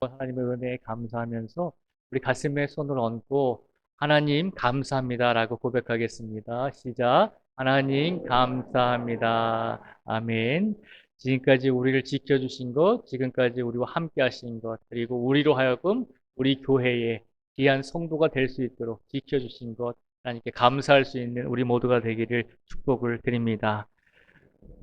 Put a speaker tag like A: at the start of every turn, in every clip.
A: 하나님의 은혜에 감사하면서 우리 가슴에 손을 얹고 하나님 감사합니다라고 고백하겠습니다. 시작. 하나님 감사합니다. 아멘. 지금까지 우리를 지켜주신 것, 지금까지 우리와 함께 하신 것, 그리고 우리로 하여금 우리 교회에 귀한 성도가 될 수 있도록 지켜주신 것, 하나님께 감사할 수 있는 우리 모두가 되기를 축복을 드립니다.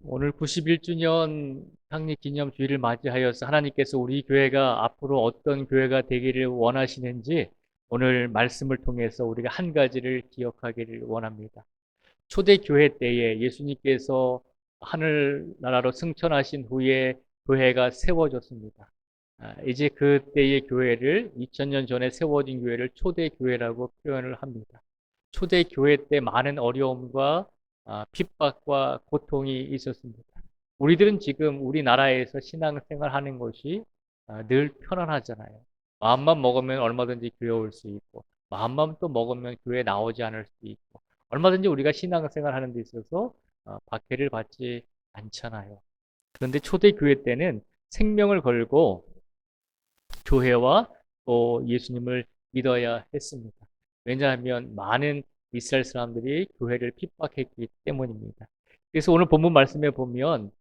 A: 오늘 91주년 창립 기념 주일을 맞이하여서 하나님께서 우리 교회가 앞으로 어떤 교회가 되기를 원하시는지 오늘 말씀을 통해서 우리가 한 가지를 기억하기를 원합니다. 초대교회 때에 예수님께서 하늘나라로 승천하신 후에 교회가 세워졌습니다. 이제 그때의 교회를 2000년 전에 세워진 교회를 초대교회라고 표현을 합니다. 초대교회 때 많은 어려움과 핍박과 고통이 있었습니다. 우리들은 지금 우리나라에서 신앙생활 하는 것이 늘 편안하잖아요. 마음만 먹으면 얼마든지 교회 올 수 있고, 마음만 또 먹으면 교회 나오지 않을 수 있고, 얼마든지 우리가 신앙생활 하는 데 있어서 박해를 받지 않잖아요. 그런데 초대교회 때는 생명을 걸고 교회와 또 예수님을 믿어야 했습니다. 왜냐하면 많은 이스라엘 사람들이 교회를 핍박했기 때문입니다. 그래서 오늘 본문 말씀에 보면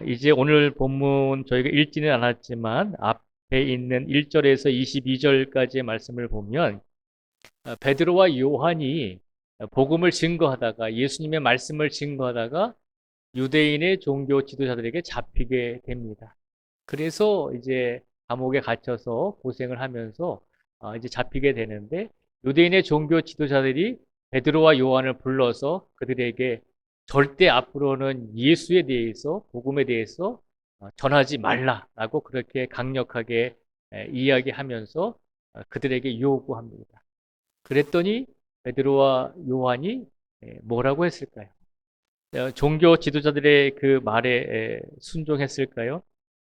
A: 이제 오늘 본문 저희가 읽지는 않았지만 앞에 있는 1절에서 22절까지의 말씀을 보면 베드로와 요한이 복음을 증거하다가 예수님의 말씀을 증거하다가 유대인의 종교 지도자들에게 잡히게 됩니다. 그래서 이제 감옥에 갇혀서 고생을 하면서 이제 잡히게 되는데 유대인의 종교 지도자들이 베드로와 요한을 불러서 그들에게 절대 앞으로는 예수에 대해서 복음에 대해서 전하지 말라라고 그렇게 강력하게 이야기하면서 그들에게 요구합니다. 그랬더니 베드로와 요한이 뭐라고 했을까요? 종교 지도자들의 그 말에 순종했을까요?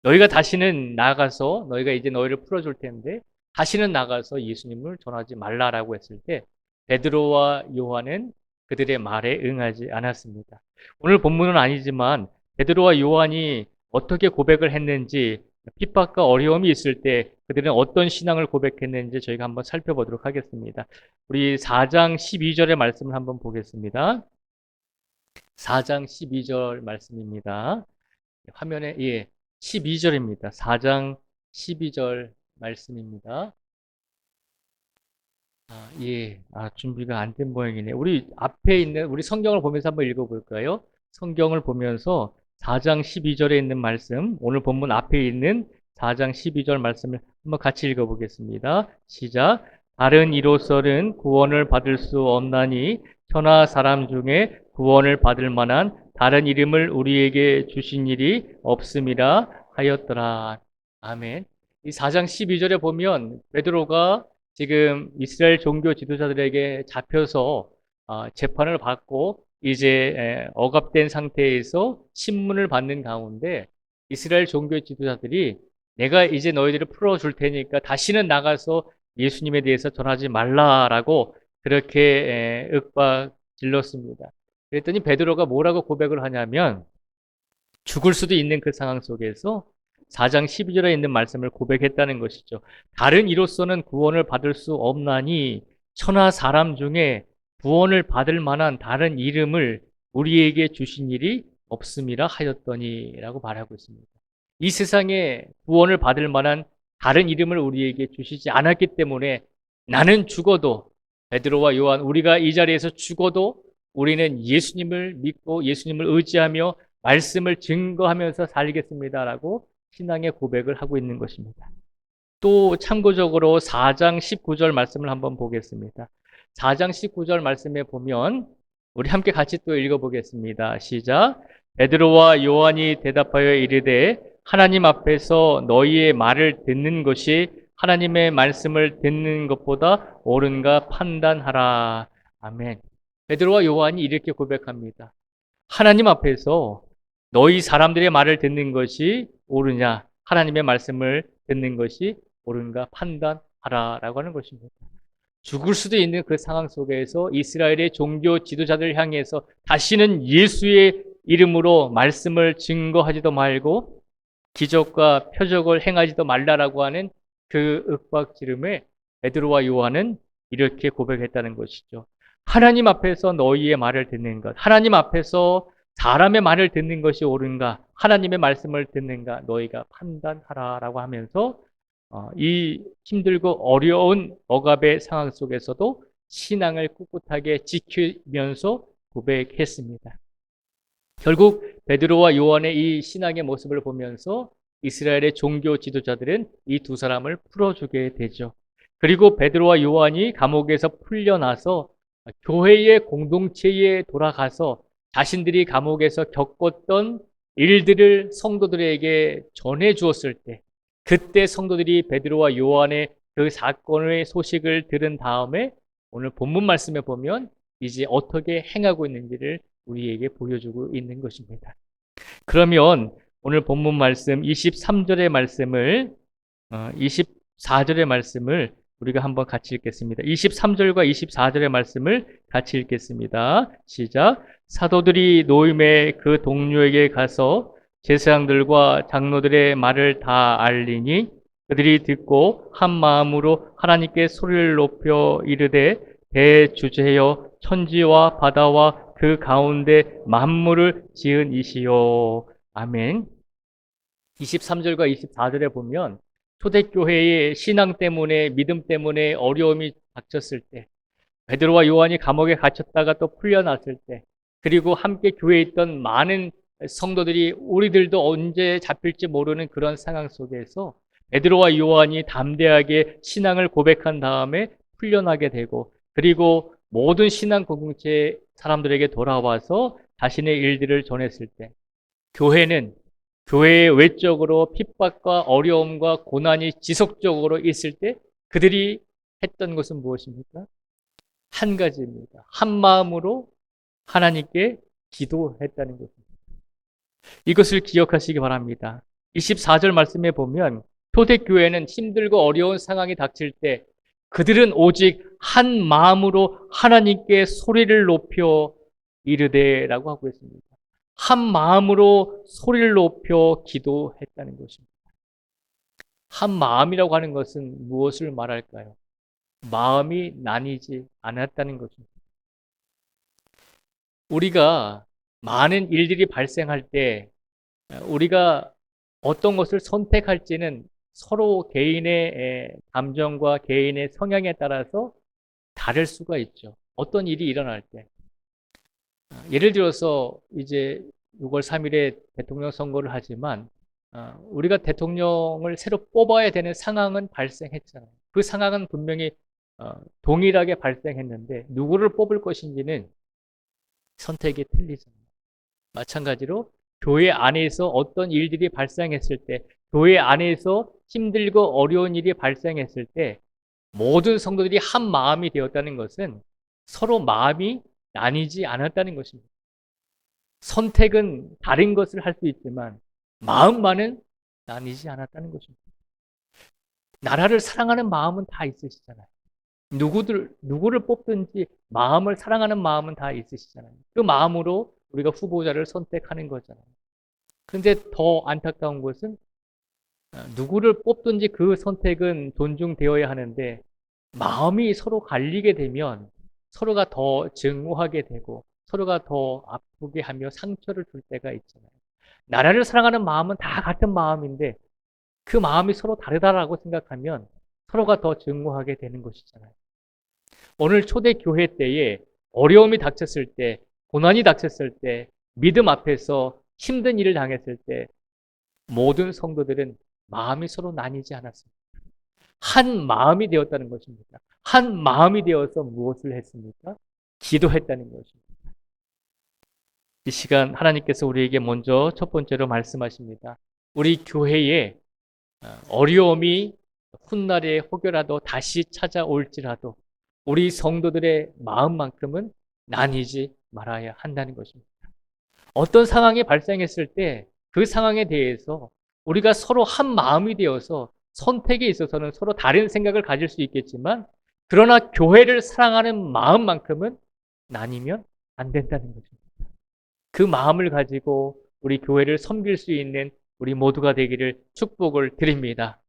A: 너희가 다시는 나가서 너희가 이제 너희를 풀어줄 텐데 다시는 나가서 예수님을 전하지 말라라고 했을 때 베드로와 요한은 그들의 말에 응하지 않았습니다. 오늘 본문은 아니지만 베드로와 요한이 어떻게 고백을 했는지 핍박과 어려움이 있을 때 그들은 어떤 신앙을 고백했는지 저희가 한번 살펴보도록 하겠습니다. 우리 4장 12절의 말씀을 한번 보겠습니다. 4장 12절 말씀입니다. 화면에 12절입니다. 4장 12절 말씀입니다. 준비가 안 된 모양이네. 우리 앞에 있는 우리 성경을 보면서 한번 읽어볼까요? 성경을 보면서 4장 12절에 있는 말씀, 오늘 본문 앞에 있는 4장 12절 말씀을 한번 같이 읽어보겠습니다. 시작. 다른 이로서는 구원을 받을 수 없나니 천하 사람 중에 구원을 받을 만한 다른 이름을 우리에게 주신 일이 없음이라 하였더라. 아멘. 이 4장 12절에 보면 베드로가 지금 이스라엘 종교 지도자들에게 잡혀서 재판을 받고 이제 억압된 상태에서 신문을 받는 가운데 이스라엘 종교 지도자들이 내가 이제 너희들을 풀어줄 테니까 다시는 나가서 예수님에 대해서 전하지 말라라고 그렇게 윽박 질렀습니다. 그랬더니 베드로가 뭐라고 고백을 하냐면 죽을 수도 있는 그 상황 속에서 4장 12절에 있는 말씀을 고백했다는 것이죠. 다른 이로서는 구원을 받을 수 없나니 천하 사람 중에 구원을 받을 만한 다른 이름을 우리에게 주신 일이 없음이라 하였더니 라고 말하고 있습니다. 이 세상에 구원을 받을 만한 다른 이름을 우리에게 주시지 않았기 때문에 나는 죽어도 베드로와 요한 우리가 이 자리에서 죽어도 우리는 예수님을 믿고 예수님을 의지하며 말씀을 증거하면서 살겠습니다라고 신앙의 고백을 하고 있는 것입니다. 또 참고적으로 4장 19절 말씀을 한번 보겠습니다. 4장 19절 말씀에 보면 우리 함께 같이 또 읽어보겠습니다. 시작. 베드로와 요한이 대답하여 이르되 하나님 앞에서 너희의 말을 듣는 것이 하나님의 말씀을 듣는 것보다 옳은가 판단하라. 아멘. 베드로와 요한이 이렇게 고백합니다. 하나님 앞에서 너희 사람들의 말을 듣는 것이 옳으냐, 하나님의 말씀을 듣는 것이 옳은가 판단하라라고 하는 것입니다. 죽을 수도 있는 그 상황 속에서 이스라엘의 종교 지도자들을 향해서 다시는 예수의 이름으로 말씀을 증거하지도 말고 기적과 표적을 행하지도 말라라고 하는 그 윽박지름에 베드로와 요한은 이렇게 고백했다는 것이죠. 하나님 앞에서 너희의 말을 듣는 것, 하나님 앞에서 사람의 말을 듣는 것이 옳은가, 하나님의 말씀을 듣는가 너희가 판단하라라고 하면서 이 힘들고 어려운 억압의 상황 속에서도 신앙을 꿋꿋하게 지키면서 고백했습니다. 결국 베드로와 요한의 이 신앙의 모습을 보면서 이스라엘의 종교 지도자들은 이 두 사람을 풀어주게 되죠. 그리고 베드로와 요한이 감옥에서 풀려나서 교회의 공동체에 돌아가서 자신들이 감옥에서 겪었던 일들을 성도들에게 전해 주었을 때, 그때 성도들이 베드로와 요한의 그 사건의 소식을 들은 다음에 오늘 본문 말씀에 보면 이제 어떻게 행하고 있는지를 우리에게 보여주고 있는 것입니다. 그러면 오늘 본문 말씀 23절의 말씀을 24절의 말씀을 우리가 한번 같이 읽겠습니다. 23절과 24절의 말씀을 같이 읽겠습니다. 시작. 사도들이 노임의 그 동료에게 가서 제사장들과 장로들의 말을 다 알리니 그들이 듣고 한 마음으로 하나님께 소리를 높여 이르되 대주제여 천지와 바다와 그 가운데 만물을 지은 이시요. 아멘. 23절과 24절에 보면 초대교회의 신앙 때문에 믿음 때문에 어려움이 닥쳤을 때, 베드로와 요한이 감옥에 갇혔다가 또 풀려났을 때, 그리고 함께 교회에 있던 많은 성도들이 우리들도 언제 잡힐지 모르는 그런 상황 속에서 베드로와 요한이 담대하게 신앙을 고백한 다음에 풀려나게 되고, 그리고 모든 신앙 공동체 사람들에게 돌아와서 자신의 일들을 전했을 때, 교회의 외적으로 핍박과 어려움과 고난이 지속적으로 있을 때 그들이 했던 것은 무엇입니까? 한 가지입니다. 한 마음으로 하나님께 기도했다는 것입니다. 이것을 기억하시기 바랍니다. 24절 말씀에 보면 초대교회는 힘들고 어려운 상황이 닥칠 때 그들은 오직 한 마음으로 하나님께 소리를 높여 이르되라고 하고 있습니다. 한 마음으로 소리를 높여 기도했다는 것입니다. 한 마음이라고 하는 것은 무엇을 말할까요? 마음이 나뉘지 않았다는 것입니다. 우리가 많은 일들이 발생할 때 우리가 어떤 것을 선택할지는 서로 개인의 감정과 개인의 성향에 따라서 다를 수가 있죠. 어떤 일이 일어날 때. 예를 들어서 이제 6월 3일에 대통령 선거를 하지만 우리가 대통령을 새로 뽑아야 되는 상황은 발생했잖아요. 그 상황은 분명히 동일하게 발생했는데 누구를 뽑을 것인지는 선택이 틀리잖아요. 마찬가지로 교회 안에서 어떤 일들이 발생했을 때, 교회 안에서 힘들고 어려운 일이 발생했을 때 모든 성도들이 한 마음이 되었다는 것은 서로 마음이 나뉘지 않았다는 것입니다. 선택은 다른 것을 할 수 있지만 마음만은 나뉘지 않았다는 것입니다. 나라를 사랑하는 마음은 다 있으시잖아요. 누구를 뽑든지 마음을 사랑하는 마음은 다 있으시잖아요. 그 마음으로 우리가 후보자를 선택하는 거잖아요. 그런데 더 안타까운 것은 누구를 뽑든지 그 선택은 존중되어야 하는데 마음이 서로 갈리게 되면 서로가 더 증오하게 되고 서로가 더 아프게 하며 상처를 줄 때가 있잖아요. 나라를 사랑하는 마음은 다 같은 마음인데 그 마음이 서로 다르다라고 생각하면 서로가 더 증오하게 되는 것이잖아요. 오늘 초대교회 때에 어려움이 닥쳤을 때, 고난이 닥쳤을 때, 믿음 앞에서 힘든 일을 당했을 때 모든 성도들은 마음이 서로 나뉘지 않았습니다. 한 마음이 되었다는 것입니다. 한 마음이 되어서 무엇을 했습니까? 기도했다는 것입니다. 이 시간 하나님께서 우리에게 먼저 첫 번째로 말씀하십니다. 우리 교회에 어려움이 훗날에 혹여라도 다시 찾아올지라도 우리 성도들의 마음만큼은 나뉘지 말아야 한다는 것입니다. 어떤 상황이 발생했을 때 그 상황에 대해서 우리가 서로 한 마음이 되어서 선택에 있어서는 서로 다른 생각을 가질 수 있겠지만 그러나 교회를 사랑하는 마음만큼은 나뉘면 안 된다는 것입니다. 그 마음을 가지고 우리 교회를 섬길 수 있는 우리 모두가 되기를 축복을 드립니다.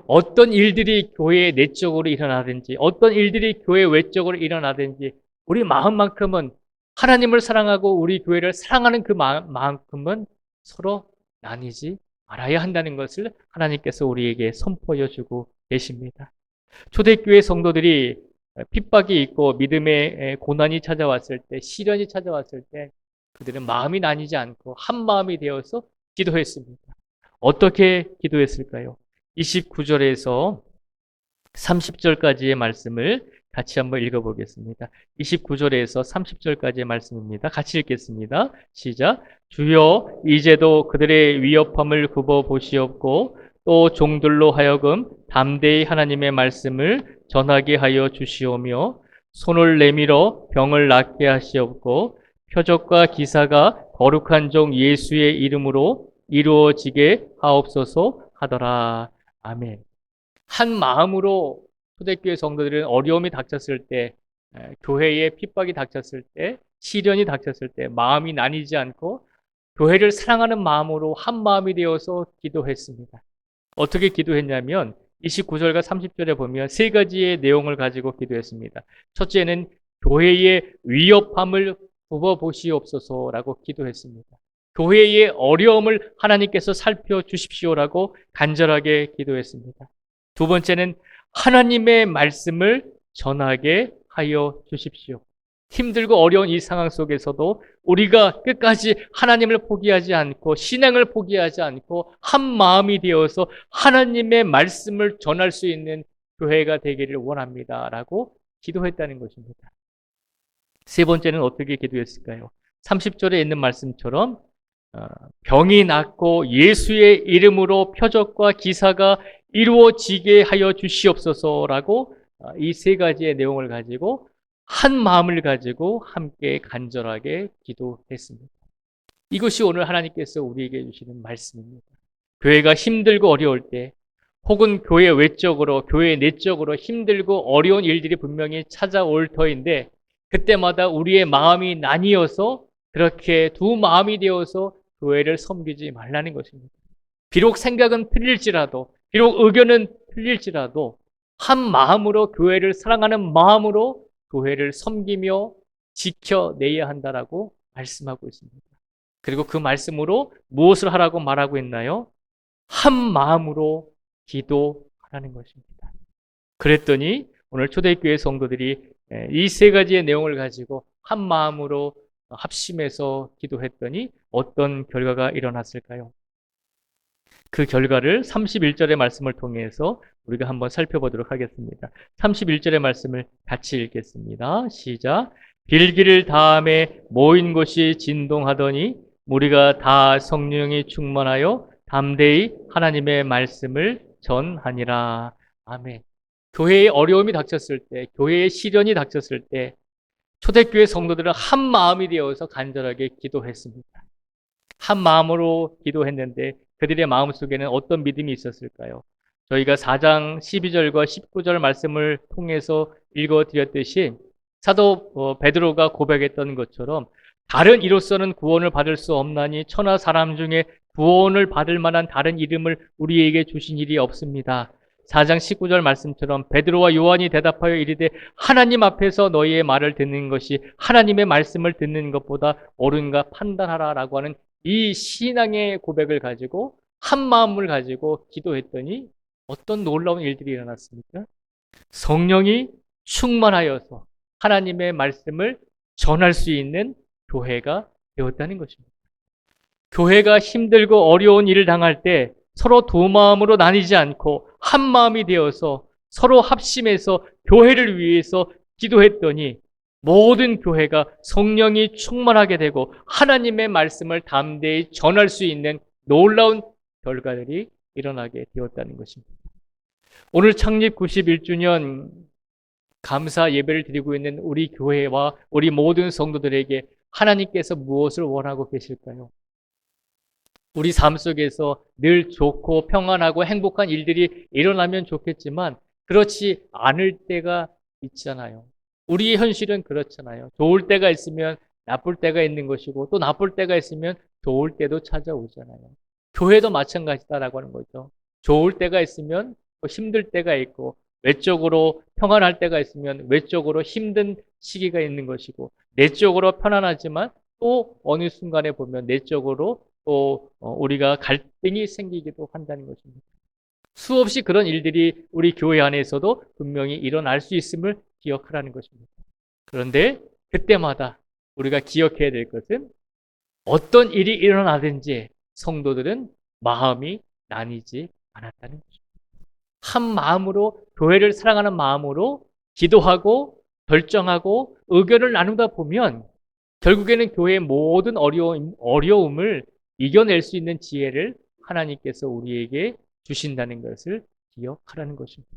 A: 어떤 일들이 교회 내적으로 일어나든지 어떤 일들이 교회 외적으로 일어나든지 우리 마음만큼은 하나님을 사랑하고 우리 교회를 사랑하는 그 마음만큼은 서로 나뉘지 말아야 한다는 것을 하나님께서 우리에게 선포해 주고 계십니다. 초대교회 성도들이 핍박이 있고 믿음의 고난이 찾아왔을 때, 시련이 찾아왔을 때 그들은 마음이 나뉘지 않고 한 마음이 되어서 기도했습니다. 어떻게 기도했을까요? 29절에서 30절까지의 말씀을 같이 한번 읽어보겠습니다. 29절에서 30절까지의 말씀입니다. 같이 읽겠습니다. 시작. 주여 이제도 그들의 위협함을 굽어 보시옵고 또 종들로 하여금 담대히 하나님의 말씀을 전하게 하여 주시오며 손을 내밀어 병을 낫게 하시옵고 표적과 기사가 거룩한 종 예수의 이름으로 이루어지게 하옵소서 하더라. 아멘. 한 마음으로 초대교회 성도들은 어려움이 닥쳤을 때, 교회에 핍박이 닥쳤을 때, 시련이 닥쳤을 때 마음이 나뉘지 않고 교회를 사랑하는 마음으로 한 마음이 되어서 기도했습니다. 어떻게 기도했냐면 29절과 30절에 보면 세 가지의 내용을 가지고 기도했습니다. 첫째는 교회의 위협함을 굽어보시옵소서라고 기도했습니다. 교회의 어려움을 하나님께서 살펴주십시오라고 간절하게 기도했습니다. 두 번째는 하나님의 말씀을 전하게 하여 주십시오. 힘들고 어려운 이 상황 속에서도 우리가 끝까지 하나님을 포기하지 않고 신앙을 포기하지 않고 한 마음이 되어서 하나님의 말씀을 전할 수 있는 교회가 되기를 원합니다라고 기도했다는 것입니다. 세 번째는 어떻게 기도했을까요? 30절에 있는 말씀처럼 병이 낫고 예수의 이름으로 표적과 기사가 이루어지게 하여 주시옵소서라고 이 세 가지의 내용을 가지고 한 마음을 가지고 함께 간절하게 기도했습니다. 이것이 오늘 하나님께서 우리에게 주시는 말씀입니다. 교회가 힘들고 어려울 때 혹은 교회 외적으로 교회 내적으로 힘들고 어려운 일들이 분명히 찾아올 터인데 그때마다 우리의 마음이 나뉘어서 그렇게 두 마음이 되어서 교회를 섬기지 말라는 것입니다. 비록 생각은 틀릴지라도 비록 의견은 틀릴지라도 한 마음으로 교회를 사랑하는 마음으로 교회를 섬기며 지켜내야 한다라고 말씀하고 있습니다. 그리고 그 말씀으로 무엇을 하라고 말하고 있나요? 한 마음으로 기도하라는 것입니다. 그랬더니 오늘 초대교회 성도들이 이 세 가지의 내용을 가지고 한 마음으로 합심해서 기도했더니 어떤 결과가 일어났을까요? 그 결과를 31절의 말씀을 통해서 우리가 한번 살펴보도록 하겠습니다. 31절의 말씀을 같이 읽겠습니다. 시작. 빌기를 다음에 모인 곳이 진동하더니 무리가 다 성령이 충만하여 담대히 하나님의 말씀을 전하니라. 아멘. 교회에 어려움이 닥쳤을 때, 교회에 시련이 닥쳤을 때 초대교회 성도들은 한 마음이 되어서 간절하게 기도했습니다. 한 마음으로 기도했는데 그들의 마음속에는 어떤 믿음이 있었을까요? 저희가 4장 12절과 19절 말씀을 통해서 읽어드렸듯이 사도 베드로가 고백했던 것처럼 다른 이로서는 구원을 받을 수 없나니 천하 사람 중에 구원을 받을 만한 다른 이름을 우리에게 주신 일이 없습니다. 4장 19절 말씀처럼 베드로와 요한이 대답하여 이르되 하나님 앞에서 너희의 말을 듣는 것이 하나님의 말씀을 듣는 것보다 옳은가 판단하라라고 하는 이 신앙의 고백을 가지고 한 마음을 가지고 기도했더니 어떤 놀라운 일들이 일어났습니까? 성령이 충만하여서 하나님의 말씀을 전할 수 있는 교회가 되었다는 것입니다. 교회가 힘들고 어려운 일을 당할 때 서로 두 마음으로 나뉘지 않고 한 마음이 되어서 서로 합심해서 교회를 위해서 기도했더니 모든 교회가 성령이 충만하게 되고 하나님의 말씀을 담대히 전할 수 있는 놀라운 결과들이 일어나게 되었다는 것입니다. 오늘 창립 91주년 감사 예배를 드리고 있는 우리 교회와 우리 모든 성도들에게 하나님께서 무엇을 원하고 계실까요? 우리 삶 속에서 늘 좋고 평안하고 행복한 일들이 일어나면 좋겠지만 그렇지 않을 때가 있잖아요. 우리의 현실은 그렇잖아요. 좋을 때가 있으면 나쁠 때가 있는 것이고 또 나쁠 때가 있으면 좋을 때도 찾아오잖아요. 교회도 마찬가지다라고 하는 거죠. 좋을 때가 있으면 또 힘들 때가 있고, 외적으로 평안할 때가 있으면 외적으로 힘든 시기가 있는 것이고, 내적으로 편안하지만 또 어느 순간에 보면 내적으로 또 우리가 갈등이 생기기도 한다는 것입니다. 수없이 그런 일들이 우리 교회 안에서도 분명히 일어날 수 있음을 기억하라는 것입니다. 그런데 그때마다 우리가 기억해야 될 것은 어떤 일이 일어나든지 성도들은 마음이 나뉘지 않았다는 것입니다. 한 마음으로 교회를 사랑하는 마음으로 기도하고 결정하고 의견을 나누다 보면 결국에는 교회의 모든 어려움을 이겨낼 수 있는 지혜를 하나님께서 우리에게 주신다는 것을 기억하라는 것입니다.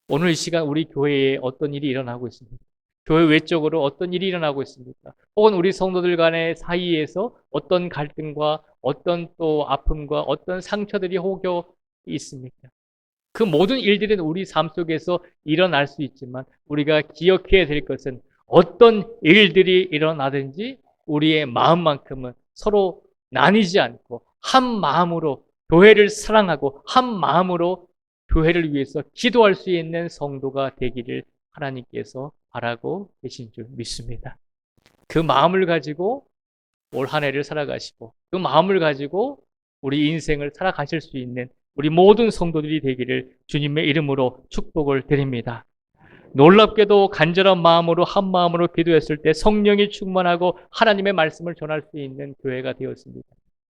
A: 오늘 이 시간 우리 교회에 어떤 일이 일어나고 있습니까? 교회 외적으로 어떤 일이 일어나고 있습니까? 혹은 우리 성도들 간의 사이에서 어떤 갈등과 어떤 또 아픔과 어떤 상처들이 혹여 있습니까? 그 모든 일들은 우리 삶 속에서 일어날 수 있지만 우리가 기억해야 될 것은 어떤 일들이 일어나든지 우리의 마음만큼은 서로 나뉘지 않고 한 마음으로 교회를 사랑하고 한 마음으로 교회를 위해서 기도할 수 있는 성도가 되기를 하나님께서 바라고 계신 줄 믿습니다. 그 마음을 가지고 올 한 해를 살아가시고 그 마음을 가지고 우리 인생을 살아가실 수 있는 우리 모든 성도들이 되기를 주님의 이름으로 축복을 드립니다. 놀랍게도 간절한 마음으로 한 마음으로 기도했을 때 성령이 충만하고 하나님의 말씀을 전할 수 있는 교회가 되었습니다.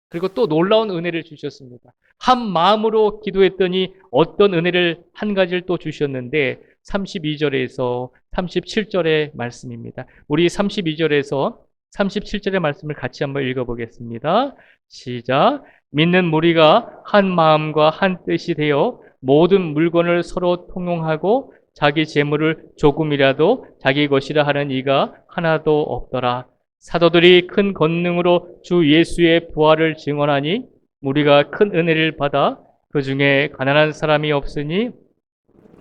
A: 그리고 또 놀라운 은혜를 주셨습니다. 한 마음으로 기도했더니 어떤 은혜를 한 가지를 또 주셨는데 32절에서 37절의 말씀입니다. 우리 32절에서 37절의 말씀을 같이 한번 읽어보겠습니다. 시작. 믿는 무리가 한 마음과 한 뜻이 되어 모든 물건을 서로 통용하고 자기 재물을 조금이라도 자기 것이라 하는 이가 하나도 없더라. 사도들이 큰 권능으로 주 예수의 부활을 증언하니 무리가 큰 은혜를 받아 그 중에 가난한 사람이 없으니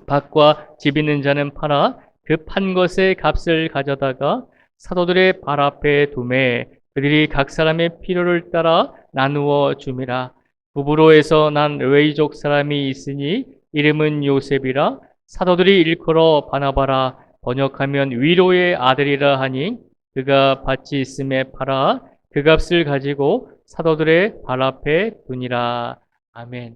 A: 밭과 집 있는 자는 팔아 그 판 것의 값을 가져다가 사도들의 발 앞에 두매 그들이 각 사람의 필요를 따라 나누어 줌이라. 부브로에서 난 웨이족 사람이 있으니 이름은 요셉이라. 사도들이 일컬어 바나바라 번역하면 위로의 아들이라 하니 그가 밭이 있음에 팔아 그 값을 가지고 사도들의 발 앞에 두니라. 아멘.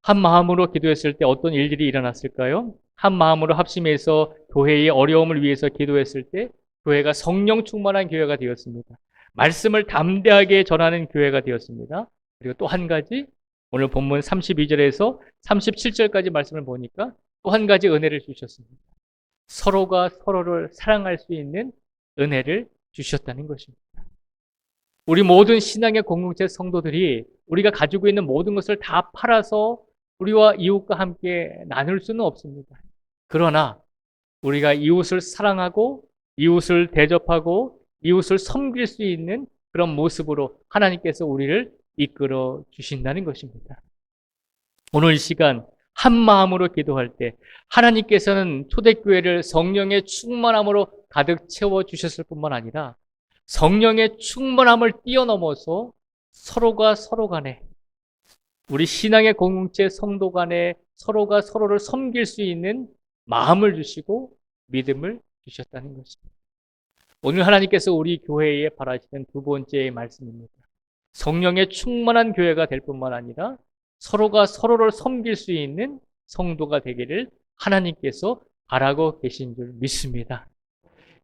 A: 한 마음으로 기도했을 때 어떤 일들이 일어났을까요? 한 마음으로 합심해서 교회의 어려움을 위해서 기도했을 때 교회가 성령 충만한 교회가 되었습니다. 말씀을 담대하게 전하는 교회가 되었습니다. 그리고 또 한 가지 오늘 본문 32절에서 37절까지 말씀을 보니까 또 한 가지 은혜를 주셨습니다. 서로가 서로를 사랑할 수 있는 은혜를 주셨다는 것입니다. 우리 모든 신앙의 공동체 성도들이 우리가 가지고 있는 모든 것을 다 팔아서 우리와 이웃과 함께 나눌 수는 없습니다. 그러나 우리가 이웃을 사랑하고 이웃을 대접하고 이웃을 섬길 수 있는 그런 모습으로 하나님께서 우리를 이끌어 주신다는 것입니다. 오늘 이 시간 한 마음으로 기도할 때 하나님께서는 초대교회를 성령의 충만함으로 가득 채워주셨을 뿐만 아니라 성령의 충만함을 뛰어넘어서 서로가 서로 간에 우리 신앙의 공동체 성도 간에 서로가 서로를 섬길 수 있는 마음을 주시고 믿음을 주셨다는 것입니다. 오늘 하나님께서 우리 교회에 바라시는 두 번째의 말씀입니다. 성령의 충만한 교회가 될 뿐만 아니라 서로가 서로를 섬길 수 있는 성도가 되기를 하나님께서 바라고 계신 줄 믿습니다.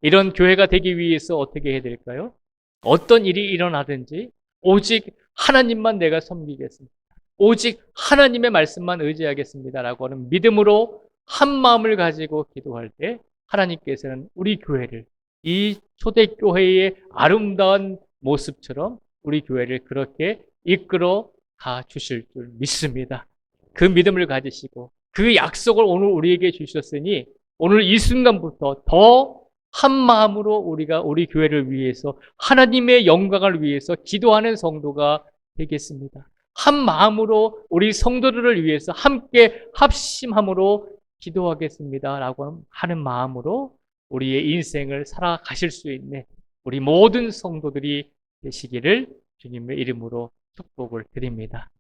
A: 이런 교회가 되기 위해서 어떻게 해야 될까요? 어떤 일이 일어나든지 오직 하나님만 내가 섬기겠습니다. 오직 하나님의 말씀만 의지하겠습니다. 라고 하는 믿음으로 한 마음을 가지고 기도할 때 하나님께서는 우리 교회를 이 초대교회의 아름다운 모습처럼 우리 교회를 그렇게 이끌어 가 주실 줄 믿습니다. 그 믿음을 가지시고 그 약속을 오늘 우리에게 주셨으니 오늘 이 순간부터 더 한 마음으로 우리가 우리 교회를 위해서 하나님의 영광을 위해서 기도하는 성도가 되겠습니다. 한 마음으로 우리 성도들을 위해서 함께 합심함으로 기도하겠습니다. 라고 하는 마음으로 우리의 인생을 살아가실 수 있는 우리 모든 성도들이 되시기를 주님의 이름으로 축복을 드립니다.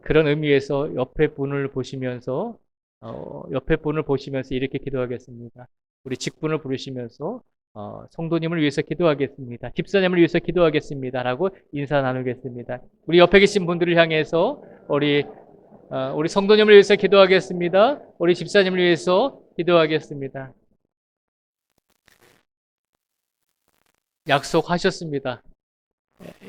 A: 그런 의미에서 옆에 분을 보시면서 이렇게 기도하겠습니다. 우리 직분을 부르시면서 성도님을 위해서 기도하겠습니다. 집사님을 위해서 기도하겠습니다. 라고 인사 나누겠습니다. 우리 옆에 계신 분들을 향해서 우리 성도님을 위해서 기도하겠습니다. 우리 집사님을 위해서 기도하겠습니다. 약속하셨습니다.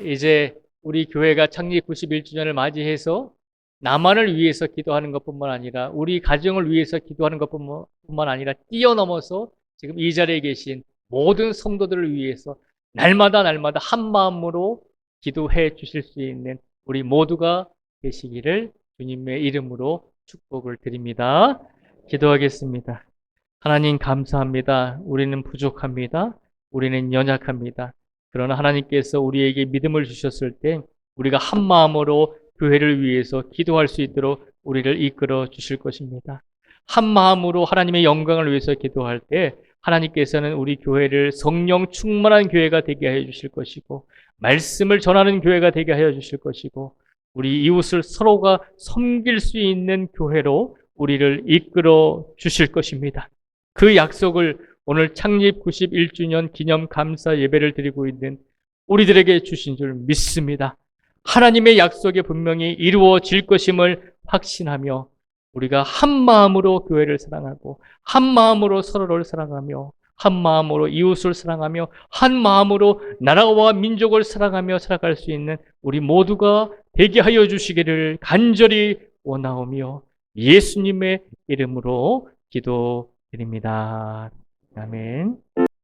A: 이제 우리 교회가 창립 91주년을 맞이해서 나만을 위해서 기도하는 것뿐만 아니라 우리 가정을 위해서 기도하는 것뿐만 아니라 뛰어넘어서 지금 이 자리에 계신 모든 성도들을 위해서 날마다 한 마음으로 기도해 주실 수 있는 우리 모두가 되시기를 주님의 이름으로 축복을 드립니다. 기도하겠습니다. 하나님 감사합니다. 우리는 부족합니다. 우리는 연약합니다. 그러나 하나님께서 우리에게 믿음을 주셨을 때 우리가 한 마음으로 교회를 위해서 기도할 수 있도록 우리를 이끌어 주실 것입니다. 한 마음으로 하나님의 영광을 위해서 기도할 때 하나님께서는 우리 교회를 성령 충만한 교회가 되게 하여 주실 것이고 말씀을 전하는 교회가 되게 하여 주실 것이고 우리 이웃을 서로가 섬길 수 있는 교회로 우리를 이끌어 주실 것입니다. 그 약속을 오늘 창립 91주년 기념 감사 예배를 드리고 있는 우리들에게 주신 줄 믿습니다. 하나님의 약속이 분명히 이루어질 것임을 확신하며 우리가 한 마음으로 교회를 사랑하고 한 마음으로 서로를 사랑하며 한 마음으로 이웃을 사랑하며 한 마음으로 나라와 민족을 사랑하며 살아갈 수 있는 우리 모두가 되게 하여 주시기를 간절히 원하오며 예수님의 이름으로 기도드립니다. 아멘.